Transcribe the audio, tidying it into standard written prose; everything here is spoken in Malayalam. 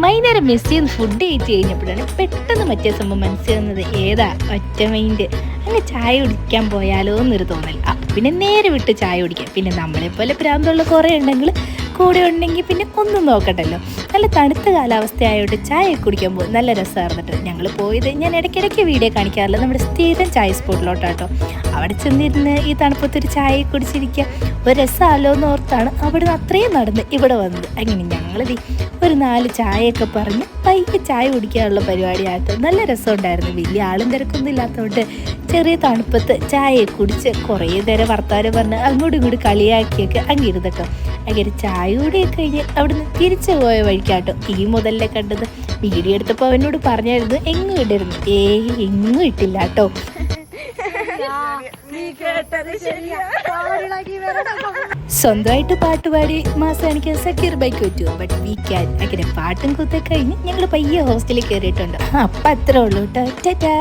വൈകുന്നേരം മെസ്സിന്ന് ഫുഡ് കഴിച്ച് കഴിഞ്ഞപ്പോഴാണ് പെട്ടെന്ന് മറ്റേ സംഭവം മനസ്സിലാകുന്നത്. ഏതാ ഒറ്റ മൈൻഡ്, അങ്ങ് ചായ കുടിക്കാൻ പോയാലോ എന്നൊരു തോന്നൽ. പിന്നെ നേരെ വിട്ട് ചായ കുടിക്കാം. പിന്നെ നമ്മളെപ്പോലെ പ്രാന്തമുള്ള കുറേ ഉണ്ടെങ്കിൽ കൂടെ ഉണ്ടെങ്കിൽ പിന്നെ ഒന്നും നോക്കണ്ടല്ലോ. നല്ല തണുത്ത കാലാവസ്ഥ ആയതുകൊണ്ട് ചായ കുടിക്കാൻ പോകും. നല്ല രസമായിരുന്നിട്ട് ഞങ്ങൾ പോയത്. ഞാൻ ഇടയ്ക്കിടയ്ക്ക് വീഡിയോ കാണിക്കാറില്ല, നമ്മുടെ സ്ഥിരം ചായ സ്പോട്ടിലോട്ടാട്ടോ. അവിടെ ചെന്നിരുന്ന് ഈ തണുപ്പത്തൊരു ചായ കുടിച്ചിരിക്കുക ഒരു രസമല്ലോ എന്ന് ഓർത്താണ് അവിടെ നിന്ന് അത്രയും നടന്ന് ഇവിടെ വന്നത്. അങ്ങനെ ഞങ്ങളിത് ഒരു 4 ചായയൊക്കെ പറഞ്ഞ് പയ്യെ ചായ കുടിക്കാനുള്ള പരിപാടിയായിട്ട് നല്ല രസമുണ്ടായിരുന്നു. വലിയ ആളും തിരക്കൊന്നും ഇല്ലാത്തതുകൊണ്ട് ചെറിയ തണുപ്പത്ത് ചായ കുടിച്ച് കുറേ നേരം വർത്താനം പറഞ്ഞ് അങ്ങോട്ടും ഇങ്ങോട്ടും കളിയാക്കിയൊക്കെ അങ്ങിരുന്നട്ടോ. അങ്ങനെ ചായ കൂടിയൊക്കെ കഴിഞ്ഞ് അവിടുന്ന് തിരിച്ചു പോയ വഴിക്കാട്ടോ ഈ മുതലിനെ കണ്ടത്. വീഡിയോ എടുത്തപ്പോൾ അവനോട് പറഞ്ഞായിരുന്നു എങ്ങും ഇടരുന്നു. എങ്ങും ഇട്ടില്ല കേട്ടോ. സ്വന്തമായിട്ട് പാട്ടുപാടി മാസം എനിക്ക് സക്കീർ ബൈക്ക് പറ്റുമോ, ബട്ട് വി ക്യാൻ. അങ്ങനെ പാട്ടും കുത്തൊക്കെ കഴിഞ്ഞ് ഞങ്ങൾ പയ്യെ ഹോസ്റ്റലിൽ കയറിയിട്ടുണ്ട്. അപ്പം അത്രേ ഉള്ളൂ കേട്ടോ. ടാറ്റാ.